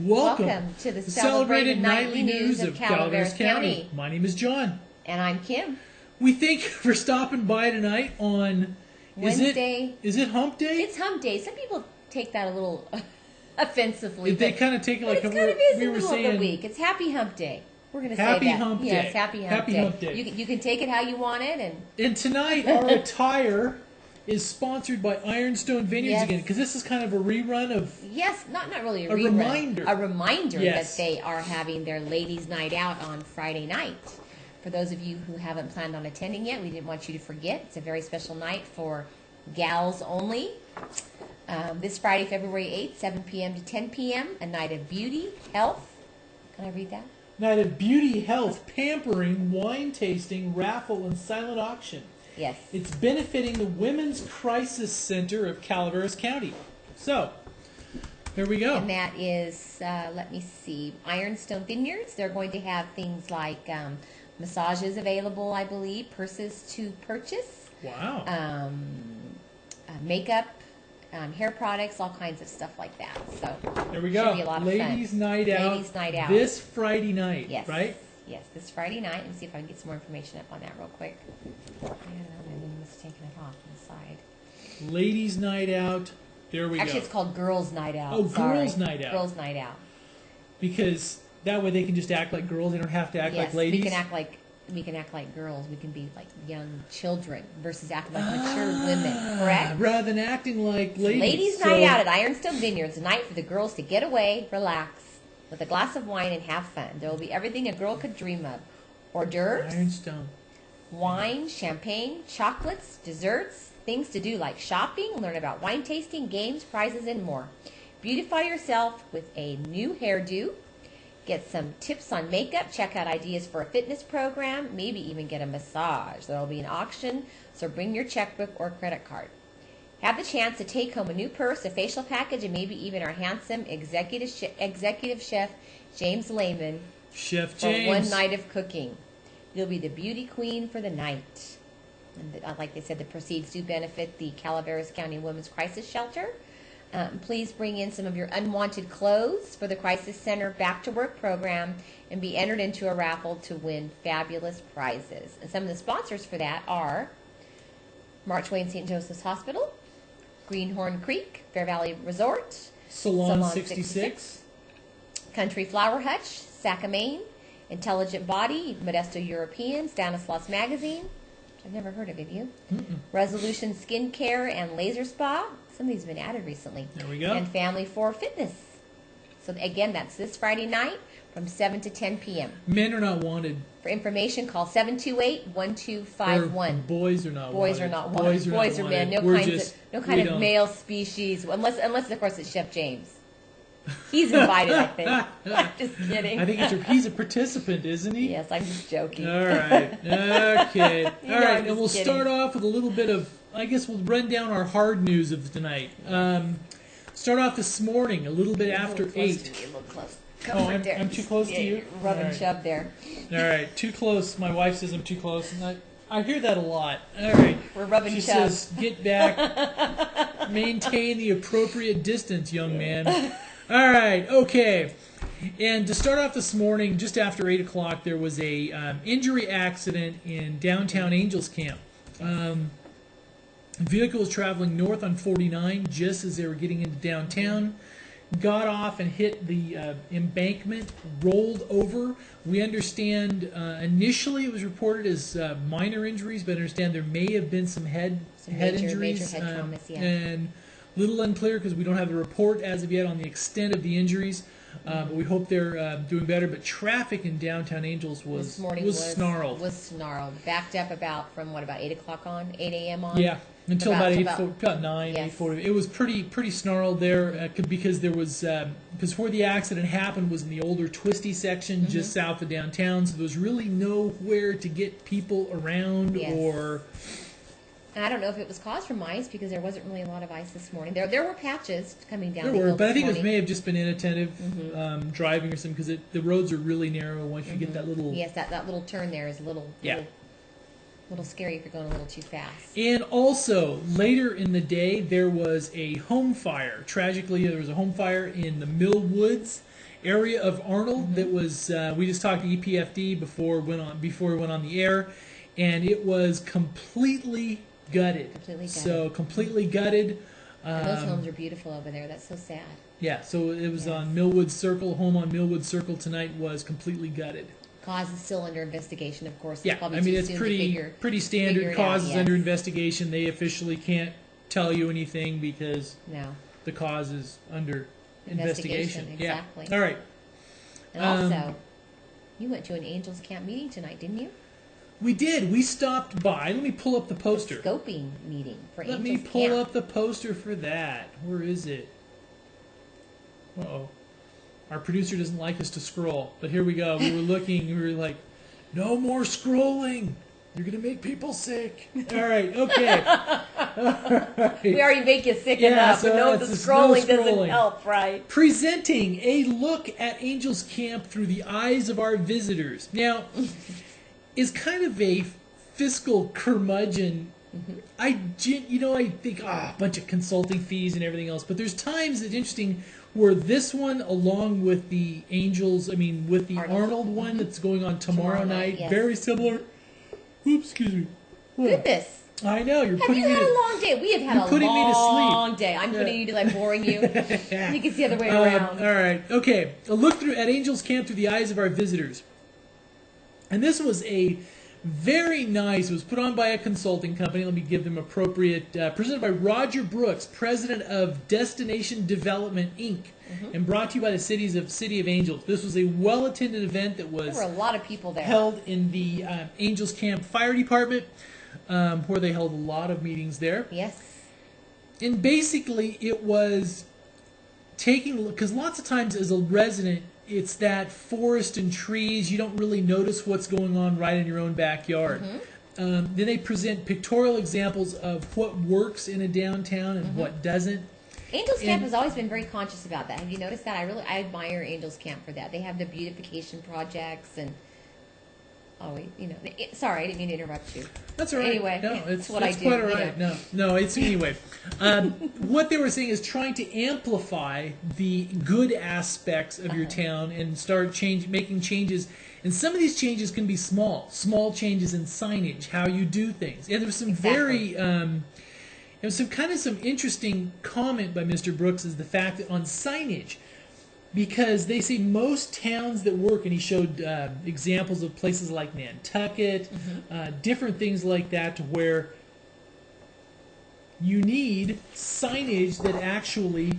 Welcome to the celebrated nightly news of Calaveras County. My name is John. And I'm Kim. We thank you for stopping by tonight on Wednesday. Is it Hump Day? It's Hump Day. Some people take that a little offensively. They kind of take it like it's kind of is we the were middle saying. of the week. It's Happy Hump Day. We're going to say that. Happy Hump Day. Yes, Happy Hump Day. Day. You can take it how you want it. And tonight our attire is sponsored by Ironstone Vineyards again, because this is kind of a rerun of... Yes, not really a rerun. A reminder yes. that they are having their ladies' night out on Friday night. For those of you who haven't planned on attending yet, we didn't want you to forget. It's a very special night for gals only. This Friday, February 8th, 7 p.m. to 10 p.m., a night of beauty, health. Can I read that? Night of beauty, health, pampering, wine tasting, raffle, and silent auction. Yes. It's benefiting the Women's Crisis Center of Calaveras County. So, there we go. And that is, let me see, Ironstone Vineyards. They're going to have things like massages available, I believe, purses to purchase. Wow. Makeup, hair products, all kinds of stuff like that. So, there we go. Should be a lot of Ladies' fun. Night Out. Ladies' Night Out. This Friday night, yes. right? Yes, this Friday night. Let me see if I can get some more information up on that real quick. I don't know, my name was taking it off on the side. Ladies' Night Out. There we go. Actually, it's called Girls' Night Out. Oh, Sorry. Girls' Night Out. Girls' Night Out. Because that way they can just act like girls. They don't have to act like ladies. we can act like girls. We can be like young children versus acting like mature women. Correct? Rather than acting like ladies. Ladies' Night Out at Ironstone Vineyards, a night for the girls to get away, relax, with a glass of wine and have fun. There will be everything a girl could dream of. Hors d'oeuvres, Ironstone. Wine, champagne, chocolates, desserts, things to do like shopping, learn about wine tasting, games, prizes, and more. Beautify yourself with a new hairdo. Get some tips on makeup. Check out ideas for a fitness program. Maybe even get a massage. There will be an auction, so bring your checkbook or credit card. Have the chance to take home a new purse, a facial package, and maybe even our handsome executive chef, James Lehman, Chef for James. one night of cooking. You'll be the beauty queen for the night. And like they said, the proceeds do benefit the Calaveras County Women's Crisis Shelter. Please bring in some of your unwanted clothes for the Crisis Center Back to Work program and be entered into a raffle to win fabulous prizes. And some of the sponsors for that are Marchway and St. Joseph's Hospital, Greenhorn Creek, Fair Valley Resort, Salon 66, Country Flower Hutch, Sacramento, Intelligent Body, Modesto European, Stanislaus Magazine, which I've never heard of you, Resolution Skincare and Laser Spa. Some of these have been added recently. There we go. And Family 4 Fitness. So again, that's this Friday night from 7 to 10 p.m. Men are not wanted. For information, call 728-1251. Boys are not Boys wanted. are not wanted. Boys are men. No kind of male species, unless of course it's Chef James. He's invited, I think. I'm just kidding. I think he's a participant, isn't he? Yes, I'm just joking. All right. Okay. All right. And we'll kidding. start off with a little bit of, I guess we'll run down our hard news of tonight. Start off this morning, a little bit after 8. A little close. I'm too close to you? You're rubbing All right. shove there. All right. Too close. My wife says I'm too close. And I hear that a lot. All right. We're rubbing She shove. says, get back. Maintain the appropriate distance, young man. All right. Okay. And to start off this morning, just after 8 o'clock, there was a injury accident in downtown Angels Camp. Vehicle was traveling north on 49 just as they were getting into downtown. Got off and hit the embankment, rolled over. We understand initially it was reported as minor injuries, but I understand there may have been some head injuries. Major head traumas, yeah. And a little unclear because we don't have a report as of yet on the extent of the injuries. But we hope they're doing better. But traffic in downtown Angels was snarled. Was snarled. Backed up about 8 o'clock on, 8 a.m. on? Yeah, until about 9, yes. 8:40. It was pretty snarled there because there was because where the accident happened was in the older twisty section just south of downtown. So there was really nowhere to get people around or. And I don't know if it was caused from ice because there wasn't really a lot of ice this morning. There were patches coming down. There the were, hill but I this think morning. it may have just been inattentive driving or something because the roads are really narrow once you get that little. Yes, that little turn there is a little scary if you're going a little too fast. And also, later in the day, there was a home fire. Tragically, there was a home fire in the Mill Woods, area of Arnold that was. We just talked to EPFD before we went on the air, and it was completely gutted. Completely gutted. So completely gutted. And those homes are beautiful over there. That's so sad. Yeah, so it was Yes. on Millwood Circle. Home on Millwood Circle tonight was completely gutted. Cause is still under investigation, of course. Yeah, Probably I mean too it's soon to pretty figure standard. it Cause out, is yes. under investigation. They officially can't tell you anything because No. the cause is under investigation. Exactly. Yeah. All right. And also, you went to an Angels Camp meeting tonight, didn't you? We did. We stopped by. Let me pull up the poster. Scoping meeting for Let Angels me pull Camp. up the poster for that. Where is it? Uh-oh. Our producer doesn't like us to scroll, but here we go. We were looking. We were like, no more scrolling. You're going to make people sick. All right. Okay. All right. We already make you sick Yeah, enough, so but no, the that's just scrolling no doesn't scrolling. help, right? Presenting a look at Angels Camp through the eyes of our visitors. Now, is kind of a fiscal curmudgeon. I think a bunch of consulting fees and everything else, but there's times it's interesting where this one, along with the with the Arnold one that's going on tomorrow night, yes. very similar. Oops, excuse me. Goodness. I know you're Have putting you me had to. a long day? We have had You're a putting me to sleep. long day. I'm Yeah. putting you to like boring you. I think it's the other way around. All right. Okay. A look at Angels Camp through the eyes of our visitors. And this was a very nice. It was put on by a consulting company. Let me give them appropriate. Presented by Roger Brooks, president of Destination Development Inc., and brought to you by the City of Angels. This was a well-attended event that There was were a lot of people there. held in the Angels Camp Fire Department, where they held a lot of meetings there. Yes. And basically, it was taking, because lots of times as a resident, it's that forest and trees, you don't really notice what's going on right in your own backyard. Then they present pictorial examples of what works in a downtown and what doesn't. Angels Camp And- has always been very conscious about that. Have you noticed that? I admire Angels Camp for that. They have the beautification projects and sorry, I didn't mean to interrupt you. That's all right. Anyway, no, it's what it's I do, quite all you right. know. No, it's anyway. What they were saying is trying to amplify the good aspects of your town and start making changes. And some of these changes can be small changes in signage, how you do things. And there was some Exactly. there was some interesting comment by Mr. Brooks is the fact that on signage, because they say most towns that work, and he showed examples of places like Nantucket, different things like that, to where you need signage that actually,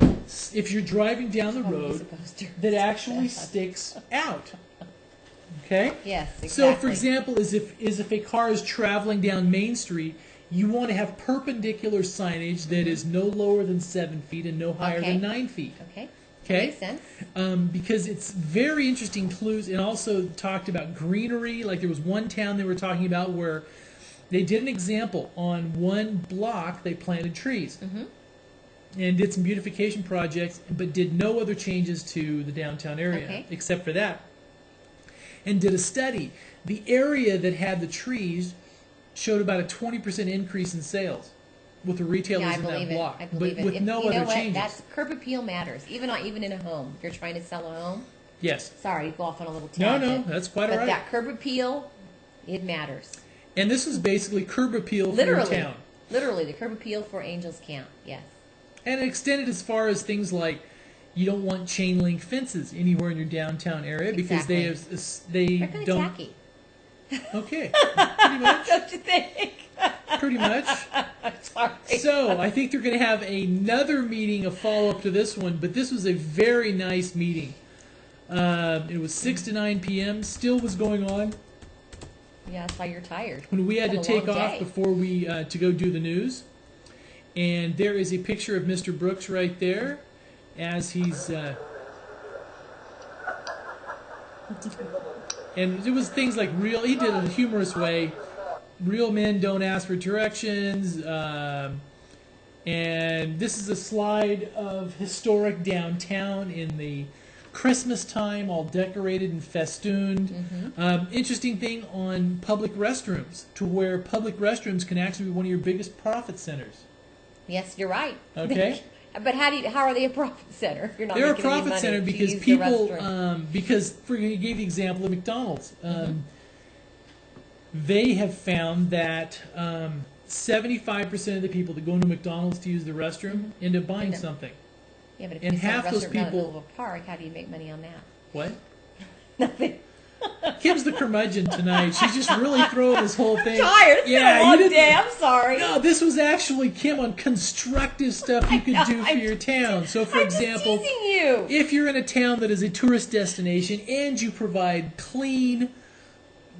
if you're driving down the Probably road, supposed to. that actually sticks out. Okay? Yes, exactly. So, for example, is if a car is traveling down Main Street, you want to have perpendicular signage that is no lower than 7 feet and no higher Okay. than 9 feet. Okay. Okay? Makes sense. Because it's very interesting clues, and also talked about greenery. Like there was one town they were talking about where they did an example on one block. They planted trees and did some beautification projects, but did no other changes to the downtown area except for that. And did a study. The area that had the trees showed about a 20% increase in sales with the retailers I in that believe it. block, I but believe it. with no you know other what? changes. That's curb appeal matters. Even in a home, if you're trying to sell a home. Yes. Sorry to go off on a little No, tangent. no, that's quite all But right. that curb appeal, it matters. And this is basically curb appeal for Literally. your town. Literally, the curb appeal for Angels Camp. Yes. And it extended as far as things like you don't want chain link fences anywhere in your downtown area because Exactly. they They're kind of don't. tacky. Okay, pretty much. Don't you think? Pretty much. Sorry. So I think they're going to have another meeting, a follow up to this one. But this was a very nice meeting. It was 6 to 9 p.m. Still was going on Yeah, that's why you're tired. when we had to It's been a take long off day. before we to go do the news. And there is a picture of Mr. Brooks right there as he's. And it was things like real. He did it in a humorous way. Real men don't ask for directions. And this is a slide of historic downtown in the Christmas time, all decorated and festooned. Interesting thing on public restrooms, to where public restrooms can actually be one of your biggest profit centers. Yes, you're right. Okay? But how are they a profit center? If you're not They're a making any profit money center to because use the people, restroom. you gave the example of McDonald's. They have found that 75% of the people that go into McDonald's to use the restroom end up buying something. Yeah, but if and you sell half a those restaurant in the people- middle of a park, how do you make money on that? What? Nothing. Kim's the curmudgeon tonight. She's just really throwing this whole thing. Tired. It's been a you long didn't- day. I'm sorry. No, this was actually Kim on constructive stuff you could do for your town. So, for I'm example, just teasing you. if you're in a town that is a tourist destination and you provide clean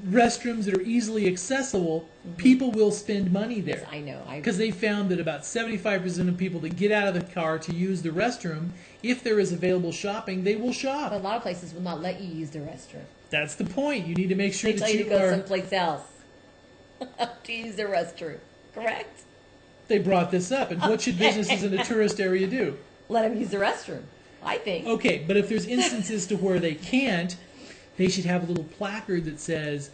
restrooms that are easily accessible, people will spend money there. Yes, I know. Because they found that about 75% of people that get out of the car to use the restroom, if there is available shopping, they will But a shop. lot of places will not let you use the restroom. That's the point. You need to make sure They tell that you to you go are. someplace else to use the restroom. Correct? They brought this up, and what should businesses in a tourist area do? Let them use the restroom, I think. Okay, but if there's instances to where they can't, they should have a little placard that says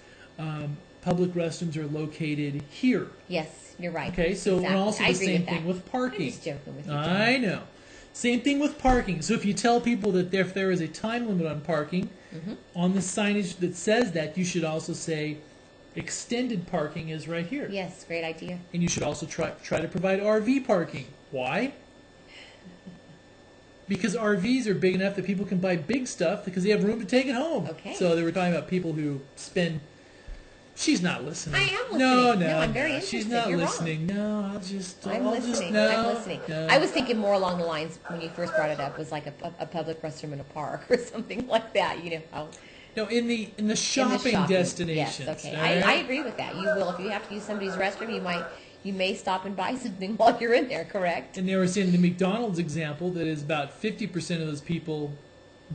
public restrooms are located here. Yes, you're right. Okay, so Exactly. and also I the agree same with thing that. with parking. I'm just joking with you, John. I know. Same thing with parking. So if you tell people that if there is a time limit on parking, on the signage that says that, you should also say extended parking is right here. Yes, great idea. And you should also try to provide RV parking. Why? Because RVs are big enough that people can buy big stuff because they have room to take it home. Okay. So they were talking about people who spend. She's not listening. I am listening. No, I'm very She's interested. not You're wrong. listening. No, I'll just. I'm I'll listening. Just, no, I'm listening. no. I was thinking more along the lines when you first brought it up was like a public restroom in a park or something like that. You know, how, No, in the shopping, destinations. Yes, okay. all I right? agree with that. You will if you have to use somebody's restroom. You may stop and buy something while you're in there. Correct. And they were saying the McDonald's example that is about 50% of those people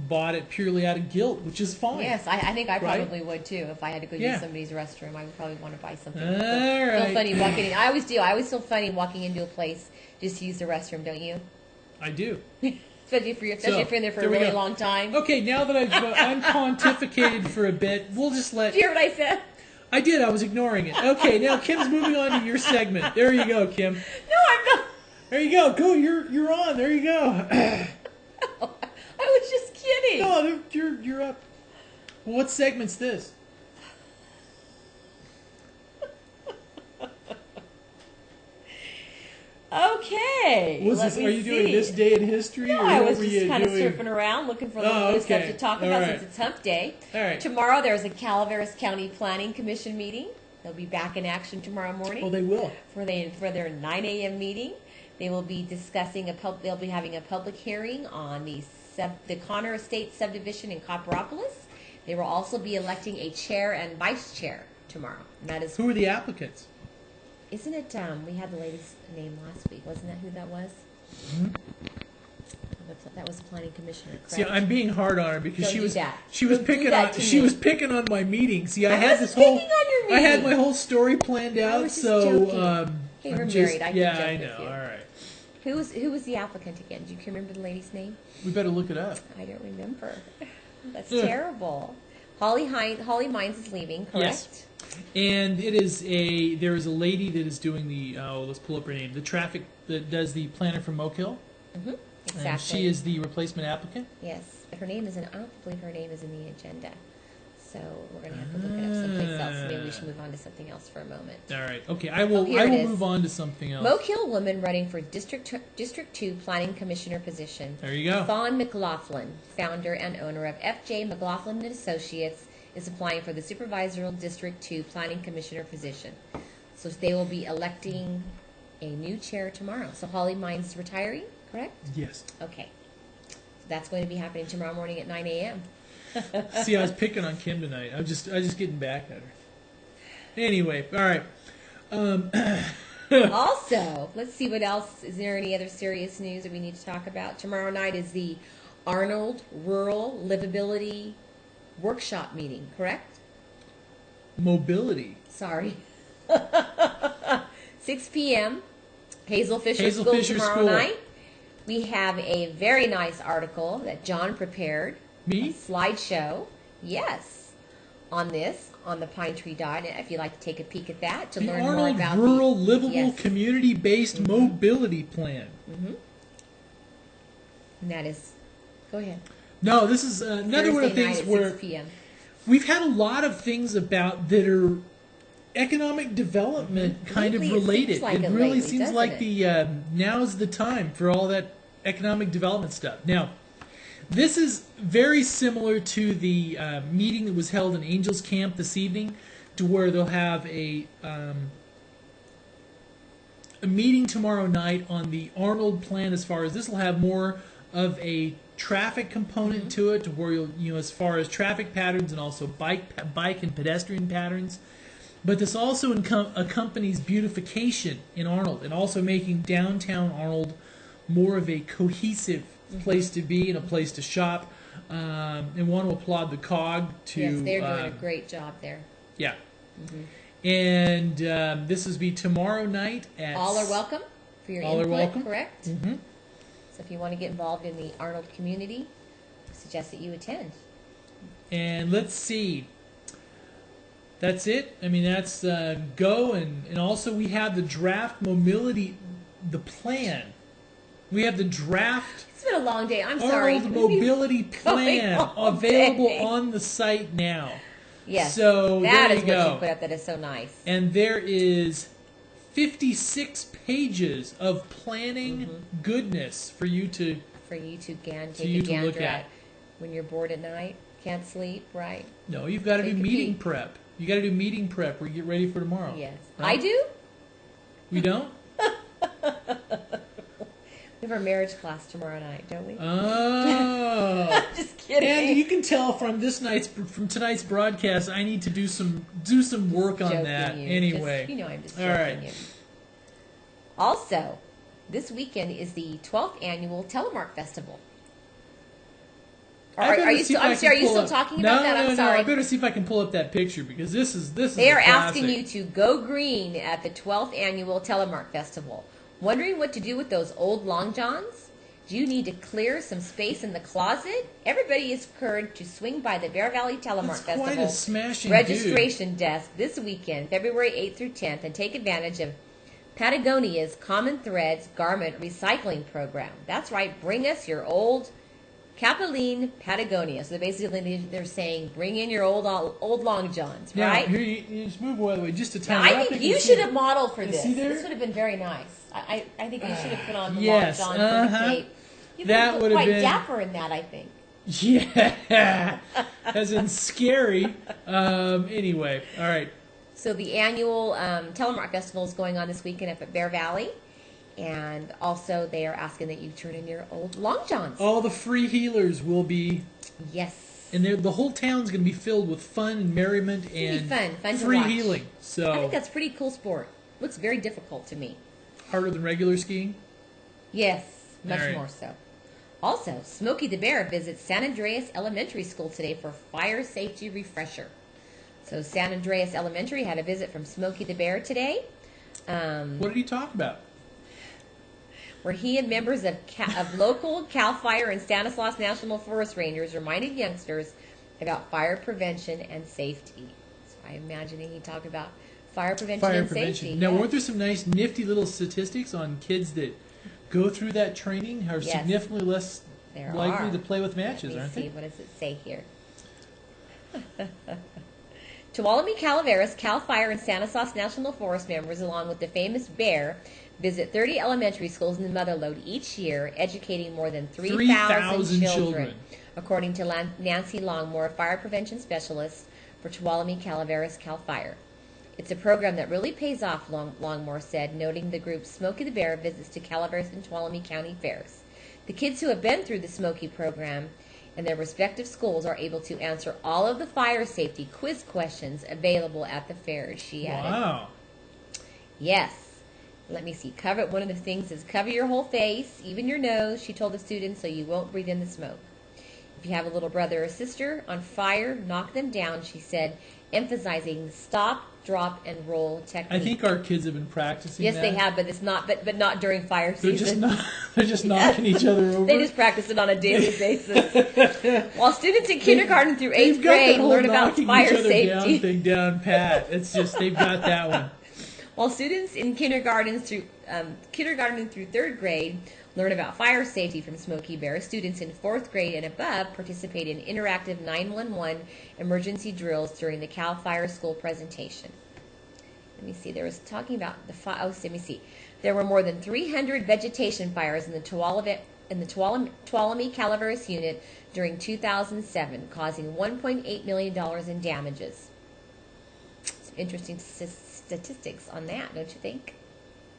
bought it purely out of guilt, which is fine. Yes, I think I Right? probably would too. If I had to go Yeah. use somebody's restroom, I would probably want to buy something. All Feel right. funny walking in. I always do. I always feel funny walking into a place just to use the restroom, don't you? I do. Especially if you're in there for a we really go. long time. Okay, now that I'm pontificated for a bit, we'll just let. Did you hear what I said? I did. I was ignoring it. Okay, now Kim's moving on to your segment. There you go, Kim. No, I'm not. There you go. Go. You're on. There you go. I was just kidding. No, you're up. Well, what segment's this? Okay. Are you doing this day in history? No, or I what was were just you kind of doing? surfing around looking for a little bit of stuff to talk All about right. since it's hump day. All right. Tomorrow there's a Calaveras County Planning Commission meeting. They'll be back in action tomorrow morning Oh, they will. for their 9 a.m. meeting. They will be discussing they'll be having a public hearing on the Connor Estate subdivision in Copperopolis. They will also be electing a chair and vice chair tomorrow. And that is, Who are the applicants? isn't it? We had the lady's name last week. Wasn't that who that was? That was the planning commissioner. Correct? See, I'm being hard on her because Don't she do was that. she was Don't do picking that on to she me. was picking on my meeting. See, I had wasn't this whole picking on your I had meeting. my whole story planned out. was just So joking. Hey, I'm we're just- married. I can yeah, joke I with know. you. All right, Who was the applicant again? Do you remember the lady's name? we better look it up. I don't remember. That's Ugh. terrible. Holly Mines is leaving, correct? Yes. And there is a lady that is doing let's pull up her name. The traffic that does the planner from Oak Hill. Mm-hmm. Exactly. And she is the replacement applicant. Yes, but her name isn't. I don't believe her name is in the agenda. So we're going to have to look it up someplace else. Maybe we should move on to something else for a moment. All right. Okay. I will here it is. move on to something else. Oak Hill woman running for District 2 Planning Commissioner position. There you go. Fawn McLaughlin, founder and owner of FJ McLaughlin and Associates, is applying for the Supervisory District 2 Planning Commissioner position. So they will be electing a new chair tomorrow. So Holly Mines is retiring, correct? Yes. Okay. So that's going to be happening tomorrow morning at 9 a.m. See, I was picking on Kim tonight. I was just getting back at her. Anyway, all right. Also, let's see what else. Is there any other serious news that we need to talk about? Tomorrow night is the Arnold Rural Livability Workshop meeting, correct? Mobility. Sorry. 6 p.m. Hazel Fisher Hazel School Fisher tomorrow School. night. We have a very nice article that John prepared. A Me? slideshow. Yes. On the Pine Tree Diet. If you'd like to take a peek at that to The learn more Arnold about Rural Livable Yes. Community-Based Mobility Plan. And that is, go ahead. No, this is another one of the Thursday night things at where 6 p.m. we've had a lot of things about that are economic development kind Lately, of it seems related. like It it really lately, seems doesn't like it? the now's the time for all that economic development stuff. Now, this is very similar to the meeting that was held in Angels Camp this evening, to where they'll have a meeting tomorrow night on the Arnold plan. As far as this will have more of a traffic component to it, to where you'll, as far as traffic patterns and also bike and pedestrian patterns. But this also accompanies beautification in Arnold, and also making downtown Arnold more of a cohesive place to be and a place to shop. And want to applaud the COG to. Yes, they're doing a great job there. Yeah. And this will be tomorrow night at. All are welcome for your All are input, welcome. correct? Mhm. So if you want to get involved in the Arnold community, I suggest that you attend. And let's see. That's it. I mean, that's go. And also we have the draft mobility, the plan. We have the draft It's been a long day. I'm sorry. Arnold mobility plan all available day. on the site now. Yes. So that there is you what go. you put up. That is so nice. And there is 56 pages of planning goodness for you to. For you to take you a to gander look at. at when you're bored at night, can't sleep, right? No, you've got to do Take a meeting peek. prep. You got to do meeting prep where you get ready for tomorrow. Yes. Right? I do? We don't? We have our marriage class tomorrow night, don't we? Oh. Just kidding. And you can tell from tonight's broadcast, I need to do some work on Joking that. you. Anyway. Just, I'm just All joking right. you. Also, this weekend is the 12th annual Telemark Festival. I better Are you see still, if I I'm can sorry, are you pull still up- talking no, about that? I'm no, sorry. No, I better see if I can pull up that picture, because this is They a are classic. asking you to go green at the 12th annual Telemark Festival. Wondering what to do with those old long johns? Do you need to clear some space in the closet? Everybody is encouraged to swing by the Bear Valley Telemark That's Festival quite a smashing registration desk this weekend, February 8th through 10th, and take advantage of Patagonia's Common Threads Garment Recycling Program. That's right, bring us your old Capeline Patagonia. So basically they're saying bring in your old long johns, Now, right? here you just move away just a Now, tiny. I think you should have modeled for You this. see there? This would have been very nice. I think you should have put on the Yes, long john for the tape. You That look would have quite been- dapper in that, I think. Yeah, as in scary. Anyway, all right. So the annual Telemark Festival is going on this weekend up at Bear Valley. And also they are asking that you turn in your old long johns. All the free healers will be, Yes. and the whole town's going to be filled with fun and merriment It's gonna and be fun to free watch. healing. I So think that's a pretty cool sport. Looks very difficult to me. harder than regular skiing. Yes, much All right. more so. Also, Smokey the Bear visits San Andreas Elementary School today for fire safety refresher. So San Andreas Elementary had a visit from Smokey the Bear today, What did he talk about? where he and members of local CAL FIRE and Stanislaus National Forest Rangers reminded youngsters about fire prevention and safety. So I'm imagining he talked about fire prevention Fire and prevention. safety. Now, yes. weren't there some nice, nifty little statistics on kids that go through that training are Yes. significantly less There likely are. to play with matches, Let me aren't see. they? What does it say here? Tuolumne Calaveras, CAL FIRE, and Stanislaus National Forest members, along with the famous bear, visit 30 elementary schools in the Motherlode each year, educating more than 3,000 children, according to Nancy Longmore, fire prevention specialist for Tuolumne Calaveras, CAL FIRE. It's a program that really pays off, Longmore said, noting the group's Smokey the Bear visits to Calaveras and Tuolumne County fairs. The kids who have been through the Smokey program and their respective schools are able to answer all of the fire safety quiz questions available at the fairs, she added. Wow. Yes. Let me see. One of the things is cover your whole face, even your nose, she told the students, so you won't breathe in the smoke. If you have a little brother or sister on fire, knock them down, she said, emphasizing stop, drop, and roll technique. I think our kids have been practicing Yes, that. they have, but it's not. But not during fire They're season. they're just knocking each other over. They just practice it on a daily basis. While students in kindergarten through They've 8th got that grade whole learn about knocking fire each other down safety. thing down pat. It's just they've got that one. While students in kindergarten through 3rd grade Learn about fire safety from Smokey Bear. Students in 4th grade and above participate in interactive 911 emergency drills during the CAL FIRE School presentation. Let me see. There was talking about the fire. Oh, let me see. There were more than 300 vegetation fires in the Tuolumne Calaveras unit during 2007, causing $1.8 million in damages. Some interesting statistics on that, don't you think?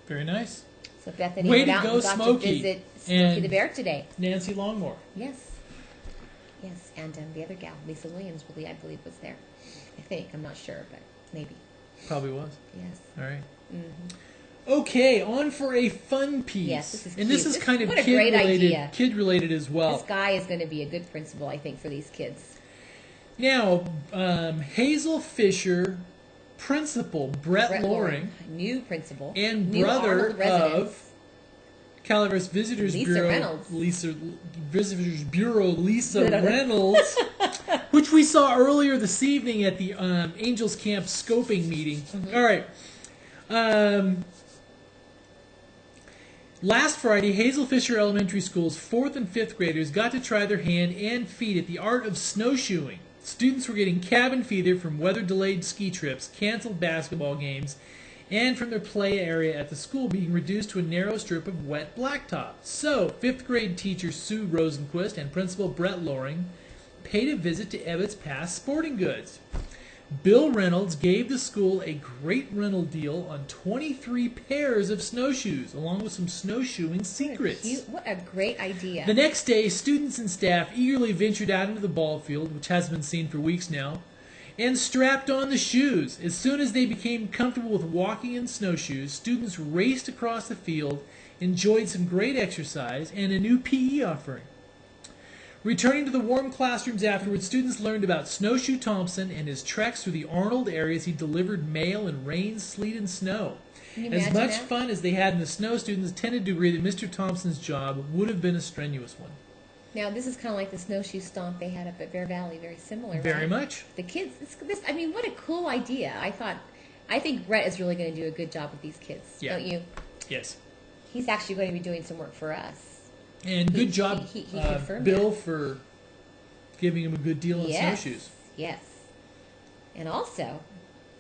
Very nice. So Bethany Way went to out go, and got Smokey. to visit Smokey the Bear today. Nancy Longmore. Yes. Yes, and the other gal, Lisa Williams, I believe, was there. I think. I'm not sure, but maybe. Probably was. Yes. All right. Mm-hmm. Okay, on for a fun piece. Yes, this is and cute. this is kind of what a great idea. Kid related as well. This guy is going to be a good principal, I think, for these kids. Now, Hazel Fisher, principal Brett Loring, new principal, and new brother Arnold resident. of Calaveras Visitors Bureau, Reynolds. Lisa Reynolds, which we saw earlier this evening at the Angels Camp scoping meeting. Mm-hmm. All right. Last Friday, Hazel Fisher Elementary School's 4th and 5th graders got to try their hand and feet at the art of snowshoeing. Students were getting cabin fever from weather-delayed ski trips, canceled basketball games, and from their play area at the school being reduced to a narrow strip of wet blacktop. So, 5th grade teacher Sue Rosenquist and principal Brett Loring paid a visit to Ebbets Pass Sporting Goods. Bill Reynolds gave the school a great rental deal on 23 pairs of snowshoes, along with some snowshoeing secrets. What a great idea. The next day, students and staff eagerly ventured out into the ball field, which hasn't been seen for weeks now, and strapped on the shoes. As soon as they became comfortable with walking in snowshoes, students raced across the field, enjoyed some great exercise, and a new PE offering. Returning to the warm classrooms afterwards, students learned about Snowshoe Thompson and his treks through the Arnold areas he delivered mail in rain, sleet, and snow. As much fun as they had in the snow, students tended to agree that Mr. Thompson's job would have been a strenuous one. Now, this is kind of like the snowshoe stomp they had up at Bear Valley, very similar, Very right? much. The kids, I mean, what a cool idea. I think Brett is really going to do a good job with these kids, don't you? Yes. He's actually going to be doing some work for us. And good job, he Bill, for giving him a good deal on snowshoes. Yes. And also,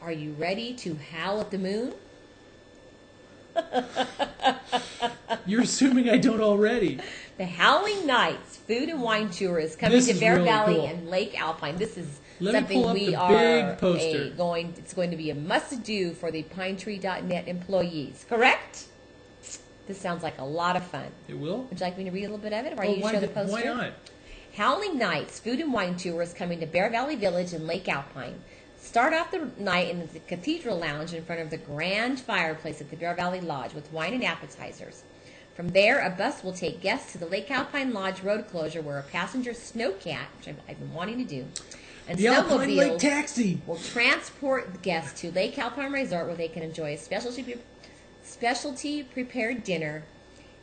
are you ready to howl at the moon? You're assuming I don't already. The Howling Nights Food and Wine Tour is coming to Bear really Valley cool. and Lake Alpine. This is Let me something pull up we the are big poster. It's going to be a must-do for the PineTree.net employees. Correct? This sounds like a lot of fun. It will? Would you like me to read a little bit of it, or you show the poster? Why not? Howling Nights Food and Wine Tour is coming to Bear Valley Village and Lake Alpine. Start off the night in the Cathedral Lounge in front of the grand fireplace at the Bear Valley Lodge with wine and appetizers. From there, a bus will take guests to the Lake Alpine Lodge road closure where a passenger snowcat, which I've been wanting to do, and the Alpine Lake Taxi will transport the guests to Lake Alpine Resort where they can enjoy a specialty prepared dinner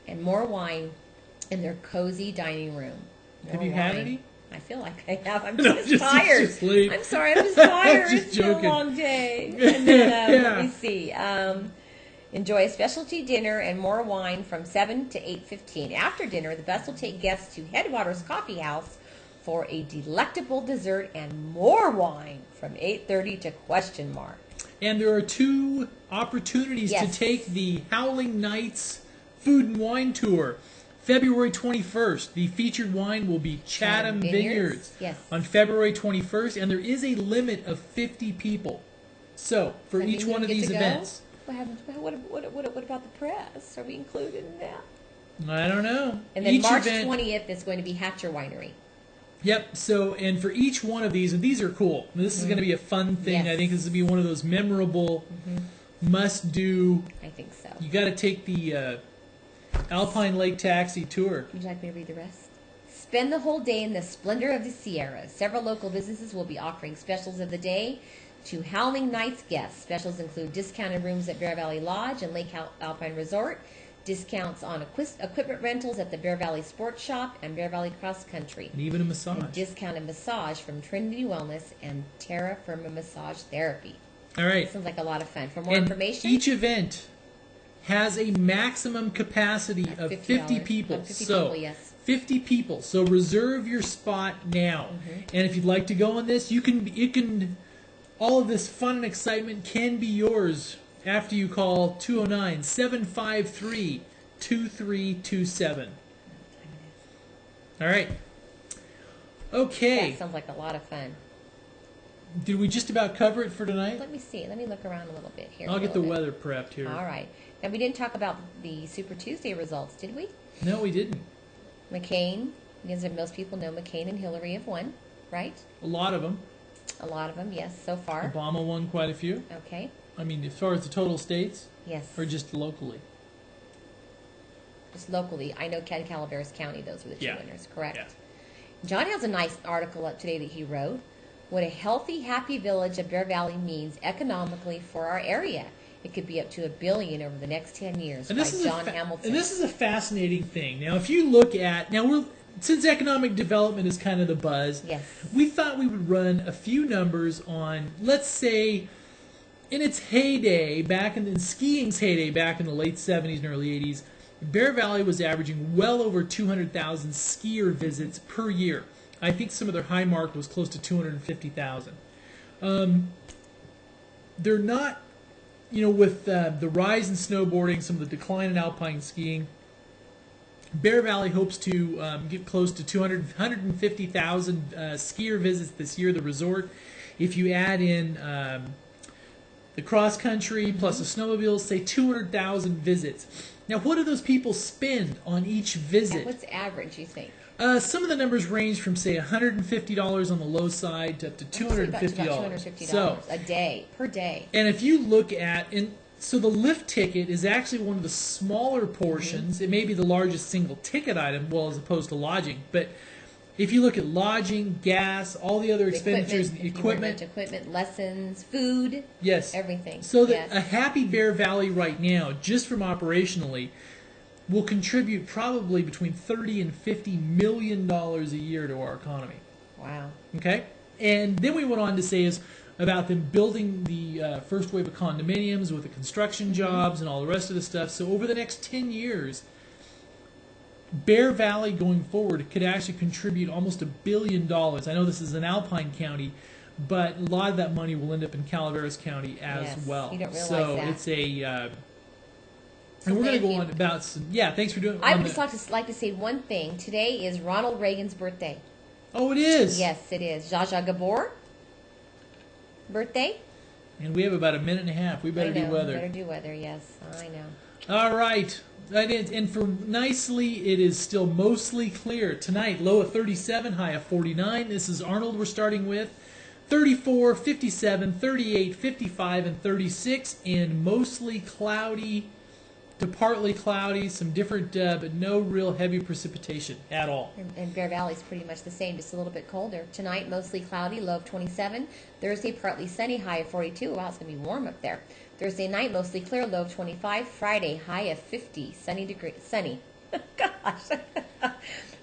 and more wine in their cozy dining room. Have you had any? I feel like I have. I'm No, just tired. Just late. I'm sorry, I'm just tired. I'm just It's been joking. a long day. And then, let me see. Enjoy a specialty dinner and more wine from 7 to 8:15. After dinner, the bus will take guests to Headwaters Coffee House for a delectable dessert and more wine from 8:30 to question mark. And there are 2 opportunities to take the Howling Nights Food and Wine Tour. February 21st, the featured wine will be Chatham Vineyards. Yes. On February 21st, and there is a limit of 50 people. So, for each one of these events. What about the press? Are we included in that? I don't know. And then each March event, 20th is going to be Hatcher Winery. Yep. So, and for each one of these, and these are cool. This is going to be a fun thing. Yes. I think this will be one of those memorable, must-do. I think so. You got to take the Alpine Lake Taxi tour. Would you like me to read the rest? Spend the whole day in the splendor of the Sierras. Several local businesses will be offering specials of the day to Howling Nights guests. Specials include discounted rooms at Bear Valley Lodge and Lake Alpine Resort, discounts on equipment rentals at the Bear Valley Sports Shop and Bear Valley Cross Country, And even a massage. and discounted massage from Trinity Wellness and Terra Firma Massage Therapy. All right. Sounds like a lot of fun. For more And information, each event has a maximum capacity of 50 people. 50 So people, yes. 50 people. So reserve your spot now. And if you'd like to go on this, you can all of this fun and excitement can be yours after you call 209-753-2327. All right. Okay. That sounds like a lot of fun. Did we just about cover it for tonight? Let me see. Let me look around a little bit here. I'll get the weather prepped here. All right. Now, we didn't talk about the Super Tuesday results, did we? No, we didn't. McCain, because most people know McCain and Hillary have won, right? A lot of them. A lot of them, yes, so far. Obama won quite a few. Okay. I mean, as far as the total states? Yes. Or just locally? Just locally. I know Calaveras County, those were the two winners, correct? Yeah. John has a nice article up today that he wrote. What a healthy, happy village of Bear Valley means economically for our area. It could be up to $1 billion over the next 10 years. And this by is John Hamilton. And this is a fascinating thing. Now, if you look at since economic development is kind of the buzz, yes, we thought we would run a few numbers on, let's say, in its heyday, in skiing's heyday, back in the late 70s and early 80s, Bear Valley was averaging well over 200,000 skier visits per year. I think some of their high mark was close to 250,000. They're not, with the rise in snowboarding, some of the decline in alpine skiing, Bear Valley hopes to get close to 150,000 skier visits this year, the resort. If you add in the cross country plus the snowmobiles, say 200,000 visits. Now, what do those people spend on each visit? And what's average, you think? Some of the numbers range from, say, $150 on the low side to up to $250. About $250 a day, per day. And if you look at, so the lift ticket is actually one of the smaller portions. It may be the largest single ticket item, as opposed to lodging. But if you look at lodging, gas, all the other expenditures, equipment, lessons, food, yes, everything. So that a happy Bear Valley right now, just from operationally, will contribute probably between $30 and $50 million a year to our economy. Wow. Okay? And then we went on to say about them building the first wave of condominiums with the construction jobs and all the rest of the stuff. So over the next 10 years, Bear Valley going forward could actually contribute almost $1 billion. I know this is an alpine county, but a lot of that money will end up in Calaveras County as well. You don't realize so that. It's a... and we're going to go on about some... Yeah, thanks for doing... I would just like to say one thing. Today is Ronald Reagan's birthday. Oh, it is? Yes, it is. Zsa Zsa Gabor birthday. And we have about a minute and a half. We better do weather. Better do weather, yes. I know. All right. And for nicely, it is still mostly clear. Tonight, low of 37, high of 49. This is Arnold we're starting with. 34, 57, 38, 55, and 36. And mostly cloudy to partly cloudy, some different, but no real heavy precipitation at all. And Bear Valley is pretty much the same, just a little bit colder. Tonight, mostly cloudy, low of 27. Thursday, partly sunny, high of 42. Wow, it's going to be warm up there. Thursday night, mostly clear, low of 25. Friday, high of 50, sunny. Gosh.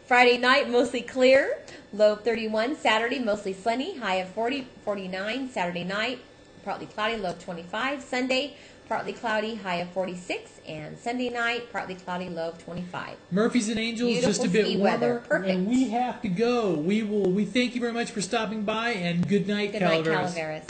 Friday night, mostly clear, low of 31. Saturday, mostly sunny, high of 49. Saturday night, partly cloudy, low of 25. Sunday, partly cloudy, high of 46, and Sunday night, partly cloudy, low of 25. Murphy's and Angels, beautiful just a bit ski warmer, weather. Perfect. And we have to go. We thank you very much for stopping by, and good night, Good night, Calaveras. Calaveras.